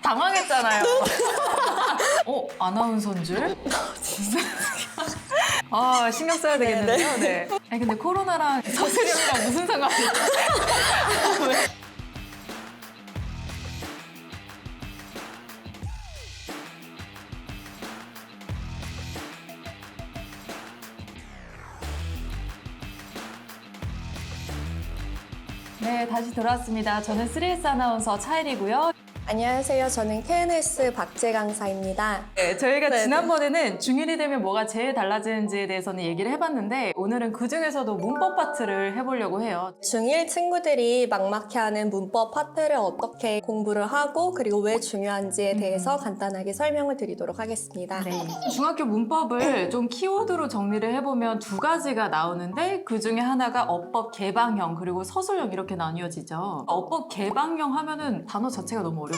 당황했잖아요. 아나운서인 줄? 진짜. 신경 써야 되겠는데요? 네. 아니, 근데 코로나랑 서술형이랑 무슨 상관이에요? 네, 다시 돌아왔습니다. 저는 3S 아나운서 차일이고요. 안녕하세요. 저는 KNS 박재 강사입니다. 네, 저희가 네, 지난번에는 중1이 되면 뭐가 제일 달라지는지에 대해서는 얘기를 해봤는데 오늘은 그중에서도 문법 파트를 해보려고 해요. 중1 친구들이 막막해 하는 문법 파트를 어떻게 공부를 하고 그리고 왜 중요한지에 대해서 간단하게 설명을 드리도록 하겠습니다. 네. 중학교 문법을 좀 키워드로 정리를 해보면 두 가지가 나오는데 그 중에 하나가 어법 개방형 그리고 서술형 이렇게 나뉘어지죠. 어법 개방형 하면은 단어 자체가 너무 어렵거든요.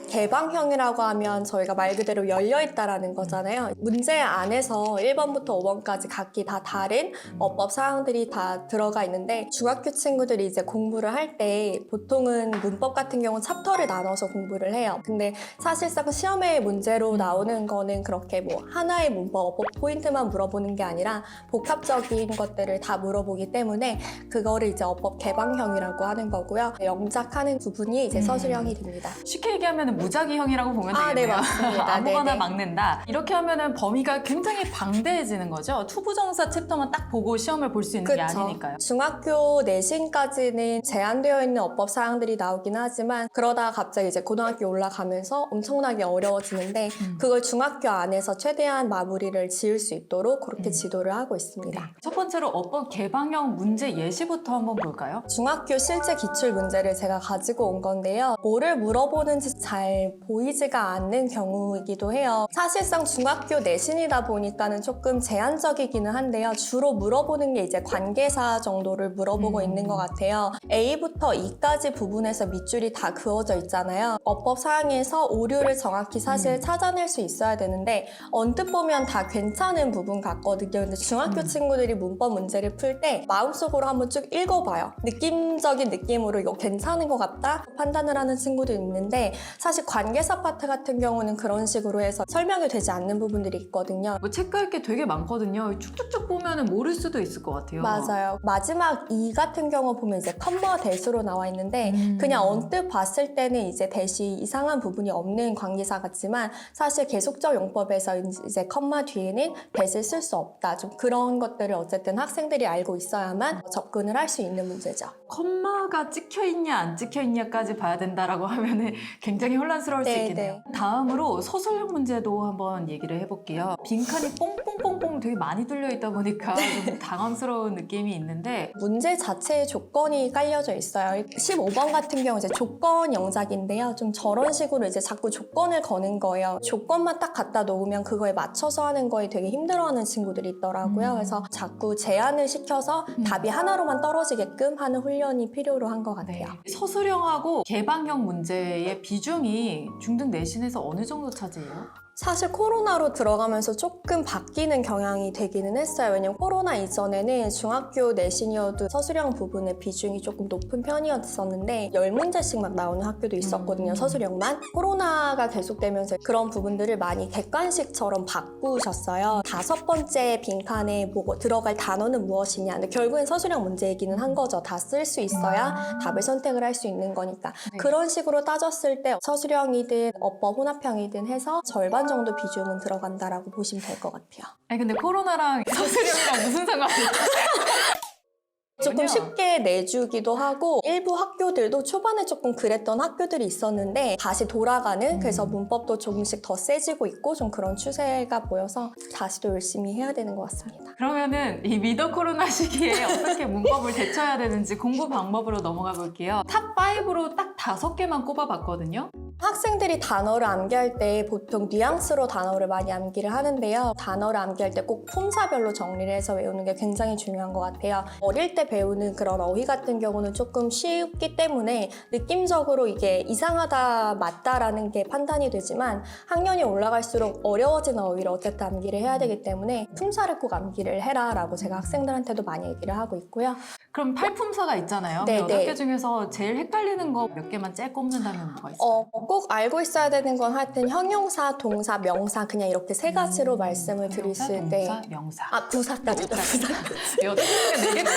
개방형이라고 하면 저희가 말 그대로 열려있다라는 거잖아요. 문제 안에서 1번부터 5번까지 각기 다 다른 어법 사항들이 다 들어가 있는데 중학교 친구들이 이제 공부를 할 때 보통은 문법 같은 경우는 챕터를 나눠서 공부를 해요. 근데 사실상 시험에 문제로 나오는 거는 그렇게 뭐 하나의 문법, 어법 포인트만 물어보는 게 아니라 복합적인 것들을 다 물어보기 때문에 그거를 이제 어법 개방형이라고 하는 거고요. 영작하는 부분이 이제 서술형이 됩니다. 쉽게 얘기하면 무작위형이라고 보면 되겠네요. 네, 맞습니다. 아무거나 네네. 막는다. 이렇게 하면은 범위가 굉장히 방대해지는 거죠. 투부정사 챕터만 딱 보고 시험을 볼 수 있는 게 아니니까요. 중학교 내신까지는 제한되어 있는 어법 사항들이 나오긴 하지만 그러다가 갑자기 이제 고등학교 올라가면서 엄청나게 어려워지는데 그걸 중학교 안에서 최대한 마무리를 지을 수 있도록 그렇게 지도를 하고 있습니다. 네. 첫 번째로 어법 개방형 문제 예시부터 한번 볼까요? 중학교 실제 기출 문제를 제가 가지고 온 건데요. 뭐를 물어보는지 잘 보이지가 않는 경우이기도 해요. 사실상 중학교 내신이다 보니까는 조금 제한적이기는 한데요. 주로 물어보는 게 이제 관계사 정도를 물어보고 있는 것 같아요. A부터 E까지 부분에서 밑줄이 다 그어져 있잖아요. 어법 사항에서 오류를 정확히 사실 찾아낼 수 있어야 되는데 언뜻 보면 다 괜찮은 부분 같거든요. 근데 중학교 친구들이 문법 문제를 풀 때 마음속으로 한번 쭉 읽어봐요. 느낌적인 느낌으로 이거 괜찮은 것 같다 판단을 하는 친구도 있는데 사실 관계사 파트 같은 경우는 그런 식으로 해서 설명이 되지 않는 부분들이 있거든요. 뭐 체크할 게 되게 많거든요. 쭉쭉쭉 보면은 모를 수도 있을 것 같아요. 맞아요. 마지막 이 같은 경우 보면 이제 컴마 대수로 나와 있는데 그냥 언뜻 봤을 때는 이제 대시 이상한 부분이 없는 관계사 같지만 사실 계속적 용법에서 이제 컴마 뒤에는 대시를 쓸 수 없다. 좀 그런 것들을 어쨌든 학생들이 알고 있어야만 접근을 할 수 있는 문제죠. 컴마가 찍혀있냐 안 찍혀있냐까지 봐야 된다라고 하면은 굉장히 혼란스러울 수 네, 있겠네요. 다음으로 서술형 문제도 한번 얘기를 해볼게요. 빈칸이 뽕뽕뽕뽕 되게 많이 뚫려있다 보니까 좀 당황스러운 느낌이 있는데 문제 자체에 조건이 깔려져 있어요. 15번 같은 경우 이제 조건 영작인데요. 좀 저런 식으로 이제 자꾸 조건을 거는 거예요. 조건만 딱 갖다 놓으면 그거에 맞춰서 하는 거에 되게 힘들어하는 친구들이 있더라고요. 그래서 자꾸 제한을 시켜서 답이 하나로만 떨어지게끔 하는 훈련이 필요로 한 것 같아요. 서술형하고 개방형 문제의 비중이 중등 내신에서 어느 정도 차지해요? 사실 코로나로 들어가면서 조금 바뀌는 경향이 되기는 했어요. 왜냐면 코로나 이전에는 중학교 내신이어도 서술형 부분의 비중이 조금 높은 편이었었는데 10문제씩 막 나오는 학교도 있었거든요. 서술형만. 코로나가 계속되면서 그런 부분들을 많이 객관식처럼 바꾸셨어요. 5번째 빈칸에 뭐 들어갈 단어는 무엇이냐. 근데 결국엔 서술형 문제이기는 한 거죠. 다 쓸 수 있어야 답을 선택을 할 수 있는 거니까. 네. 그런 식으로 따졌을 때 서술형이든 어법 혼합형이든 해서 절반 정도 비중은 들어간다라고 보시면 될 것 같아요. 아니 근데 코로나랑 서술형이랑 무슨 상관이에요? 조금 쉽게 내주기도 하고 일부 학교들도 초반에 조금 그랬던 학교들이 있었는데 다시 돌아가는 그래서 문법도 조금씩 더 세지고 있고 좀 그런 추세가 보여서 다시 또 열심히 해야 되는 것 같습니다. 그러면은 이 위더 코로나 시기에 어떻게 문법을 대처해야 되는지 공부 방법으로 넘어가 볼게요. 탑5로 딱 5개만 꼽아봤거든요. 학생들이 단어를 암기할 때 보통 뉘앙스로 단어를 많이 암기를 하는데요. 단어를 암기할 때 꼭 품사별로 정리를 해서 외우는 게 굉장히 중요한 것 같아요. 어릴 때 배우는 그런 어휘 같은 경우는 조금 쉽기 때문에 느낌적으로 이게 이상하다, 맞다라는 게 판단이 되지만 학년이 올라갈수록 어려워지는 어휘를 어쨌든 암기를 해야 되기 때문에 품사를 꼭 암기를 해라 라고 제가 학생들한테도 많이 얘기를 하고 있고요. 그럼 8품사가 있잖아요. 네, 8개 네. 중에서 제일 헷갈리는 거 몇 개만 째 꼽는다면 뭐가 있어요? 꼭 알고 있어야 되는 건 하여튼 형용사, 동사, 명사 그냥 이렇게 세 가지로 말씀을 드렸을 때 동사, 명사. 부사까지 부사. 여덟 개네 개.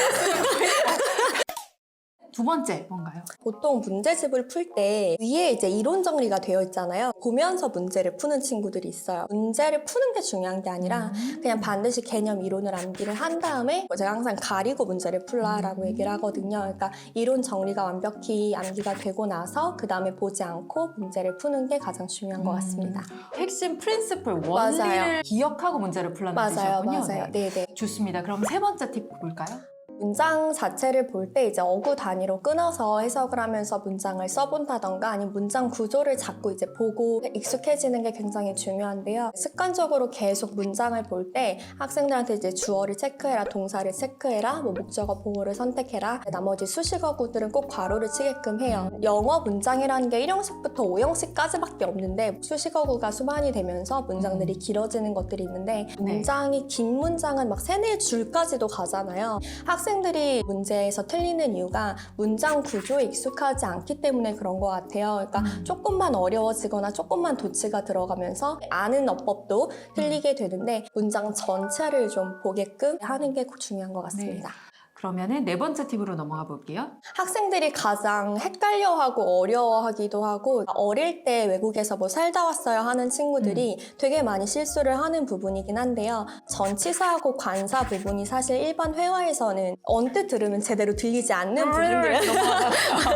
두 번째 뭔가요? 보통 문제집을 풀 때 위에 이제 이론 정리가 되어 있잖아요. 보면서 문제를 푸는 친구들이 있어요. 문제를 푸는 게 중요한 게 아니라 그냥 반드시 개념 이론을 암기를 한 다음에 제가 항상 가리고 문제를 풀라라고 얘기를 하거든요. 그러니까 이론 정리가 완벽히 암기가 되고 나서 그 다음에 보지 않고 문제를 푸는 게 가장 중요한 것 같습니다. 핵심 프린시플, 원리를 맞아요. 기억하고 문제를 풀라는 맞아요, 뜻이었군요. 맞아요. 네. 네네. 좋습니다. 그럼 세 번째 팁 볼까요? 문장 자체를 볼 때 이제 어구 단위로 끊어서 해석을 하면서 문장을 써본다던가 아니면 문장 구조를 자꾸 이제 보고 익숙해지는 게 굉장히 중요한데요. 습관적으로 계속 문장을 볼 때 학생들한테 이제 주어를 체크해라, 동사를 체크해라, 뭐 목적어 보호를 선택해라. 나머지 수식어구들은 꼭 괄호를 치게끔 해요. 영어 문장이라는 게 1형식부터 5형식까지밖에 없는데 수식어구가 수반이 되면서 문장들이 길어지는 것들이 있는데 문장이 긴 문장은 막 3-4줄까지도 가잖아요. 학생들이 문제에서 틀리는 이유가 문장 구조에 익숙하지 않기 때문에 그런 것 같아요. 그러니까 조금만 어려워지거나 조금만 도치가 들어가면서 아는 어법도 틀리게 되는데 문장 전체를 좀 보게끔 하는 게 중요한 것 같습니다. 그러면은 네 번째 팁으로 넘어가 볼게요. 학생들이 가장 헷갈려하고 어려워하기도 하고 어릴 때 외국에서 뭐 살다 왔어요 하는 친구들이 되게 많이 실수를 하는 부분이긴 한데요. 전치사하고 관사 부분이 사실 일반 회화에서는 언뜻 들으면 제대로 들리지 않는 부분들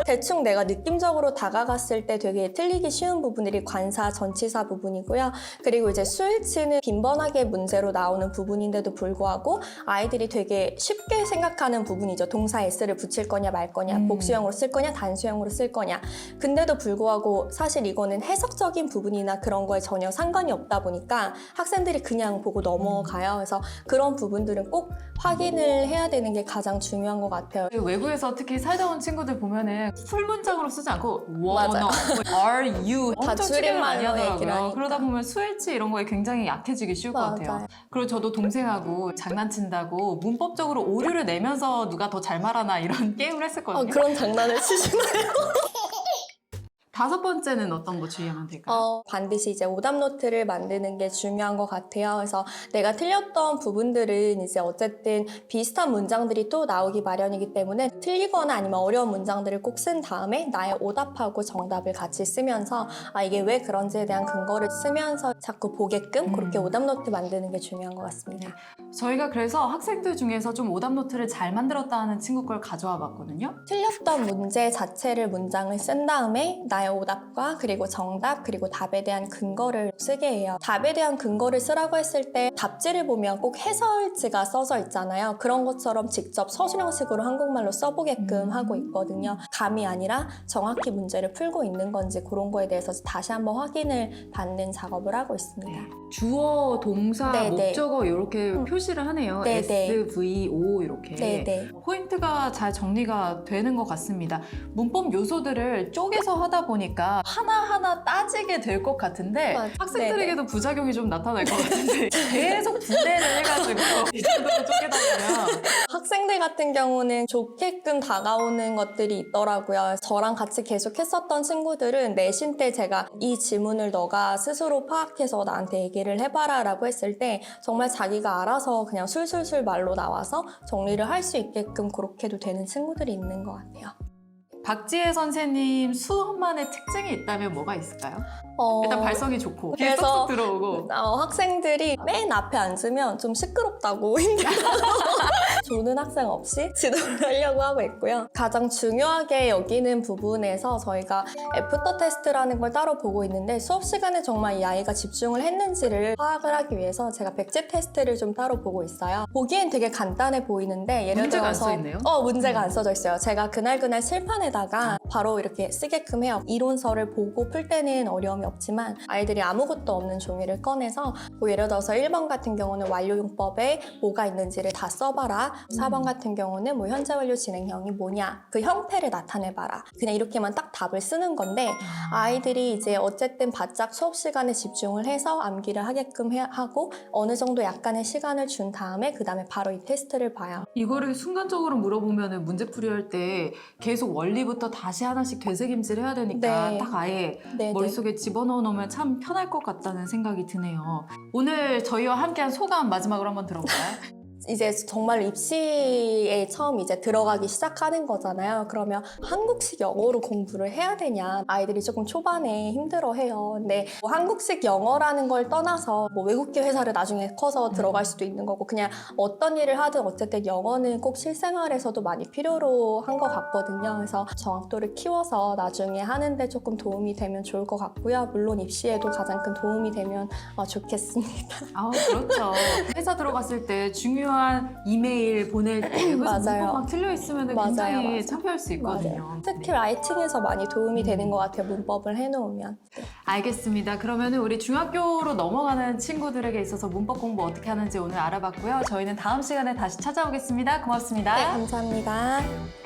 대충 내가 느낌적으로 다가갔을 때 되게 틀리기 쉬운 부분들이 관사, 전치사 부분이고요. 그리고 이제 수일치는 빈번하게 문제로 나오는 부분인데도 불구하고 아이들이 되게 쉽게 생각하는 부분이죠. 동사 s를 붙일 거냐 말 거냐, 복수형으로 쓸 거냐 단수형으로 쓸 거냐. 근데도 불구하고 사실 이거는 해석적인 부분이나 그런 거에 전혀 상관이 없다 보니까 학생들이 그냥 보고 넘어가요. 그래서 그런 부분들은 꼭 확인을 해야 되는 게 가장 중요한 것 같아요. 외국에서 특히 살다 온 친구들 보면은 풀 문장으로 쓰지 않고 맞아요. are you 다 엄청 추리를 많이 줄임말로 얘기를 하더라고요. 하니까. 그러다 보면 수일치 이런 거에 굉장히 약해지기 쉬울 것 같아요. 맞아요. 그리고 저도 동생하고 장난친다고 문법적으로 오류를 내면서 누가 더 잘 말하나 이런 게임을 했었거든요. 그런 장난을 치시나요? 다섯 번째는 어떤 거 주의하면 될까요? 반드시 이제 오답 노트를 만드는 게 중요한 것 같아요. 그래서 내가 틀렸던 부분들은 이제 어쨌든 비슷한 문장들이 또 나오기 마련이기 때문에 틀리거나 아니면 어려운 문장들을 꼭 쓴 다음에 나의 오답하고 정답을 같이 쓰면서 이게 왜 그런지에 대한 근거를 쓰면서 자꾸 보게끔 그렇게 오답 노트 만드는 게 중요한 것 같습니다. 저희가 그래서 학생들 중에서 좀 오답 노트를 잘 만들었다 하는 친구 걸 가져와 봤거든요. 틀렸던 문제 자체를 문장을 쓴 다음에 나의 오답과 그리고 정답 그리고 답에 대한 근거를 쓰게 해요. 답에 대한 근거를 쓰라고 했을 때 답지를 보면 꼭 해설지가 써져 있잖아요. 그런 것처럼 직접 서술형식으로 한국말로 써보게끔 하고 있거든요. 감이 아니라 정확히 문제를 풀고 있는 건지 그런 거에 대해서 다시 한번 확인을 받는 작업을 하고 있습니다. 주어, 동사, 네네. 목적어 이렇게 표시를 하네요. 네네. SVO 이렇게. 네네. 포인트가 잘 정리가 되는 것 같습니다. 문법 요소들을 쪼개서 하다 보니까 하나하나 따지게 될 것 같은데 맞아요. 학생들에게도 부작용이 좀 나타날 것 같은데 계속 분해를 해가지고 이 정도로 쪼개다 보면 학생들 같은 경우는 좋게끔 다가오는 것들이 있더라고요. 저랑 같이 계속 했었던 친구들은 내신 때 제가 이 지문을 너가 스스로 파악해서 나한테 얘기를 해봐라 라고 했을 때 정말 자기가 알아서 그냥 술술술 말로 나와서 정리를 할 수 있게끔 그렇게도 되는 친구들이 있는 것 같아요. 박지혜 선생님 수업만의 특징이 있다면 뭐가 있을까요? 일단 발성이 좋고 귀에 그래서 쏙쏙 들어오고 학생들이 맨 앞에 앉으면 좀 시끄럽다고 힘들다고 조는 학생 없이 지도를 하려고 하고 있고요. 가장 중요하게 여기는 부분에서 저희가 애프터 테스트라는 걸 따로 보고 있는데 수업 시간에 정말 이 아이가 집중을 했는지를 파악을 하기 위해서 제가 백지 테스트를 좀 따로 보고 있어요. 보기엔 되게 간단해 보이는데 예를 문제가 안 들어서 써 있네요? 문제가 안 써져 있어요. 제가 그날 실판에다가 바로 이렇게 쓰게끔 해요. 이론서를 보고 풀 때는 어려움이 없지만 아이들이 아무것도 없는 종이를 꺼내서 뭐 예를 들어서 1번 같은 경우는 완료용법에 뭐가 있는지를 다 써봐라. 4번 같은 경우는 뭐 현재 완료 진행형이 뭐냐. 그 형태를 나타내봐라. 그냥 이렇게만 딱 답을 쓰는 건데 아이들이 이제 어쨌든 바짝 수업 시간에 집중을 해서 암기를 하게끔 하고 어느 정도 약간의 시간을 준 다음에 그 다음에 바로 이 테스트를 봐요. 이거를 순간적으로 물어보면 문제풀이 할 때 계속 원리 원리부터 다시 하나씩 되새김질 해야 되니까 네. 딱 아예 네네. 머릿속에 집어넣어 놓으면 참 편할 것 같다는 생각이 드네요. 오늘 저희와 함께한 소감 마지막으로 한번 들어볼까요? 이제 정말 입시에 처음 이제 들어가기 시작하는 거잖아요. 그러면 한국식 영어로 공부를 해야 되냐. 아이들이 조금 초반에 힘들어해요. 근데 뭐 한국식 영어라는 걸 떠나서 뭐 외국계 회사를 나중에 커서 들어갈 수도 있는 거고 그냥 어떤 일을 하든 어쨌든 영어는 꼭 실생활에서도 많이 필요로 한 것 같거든요. 그래서 정확도를 키워서 나중에 하는데 조금 도움이 되면 좋을 것 같고요. 물론 입시에도 가장 큰 도움이 되면 좋겠습니다. 그렇죠. 회사 들어갔을 때 중요한 이메일 보낼 때 그래서 맞아요. 문법 막 틀려 있으면 굉장히 맞아요. 창피할 수 있거든요. 맞아요. 특히 라이팅에서 많이 도움이 되는 것 같아요. 문법을 해놓으면. 알겠습니다. 그러면 우리 중학교로 넘어가는 친구들에게 있어서 문법 공부 어떻게 하는지 오늘 알아봤고요. 저희는 다음 시간에 다시 찾아오겠습니다. 고맙습니다. 네, 감사합니다.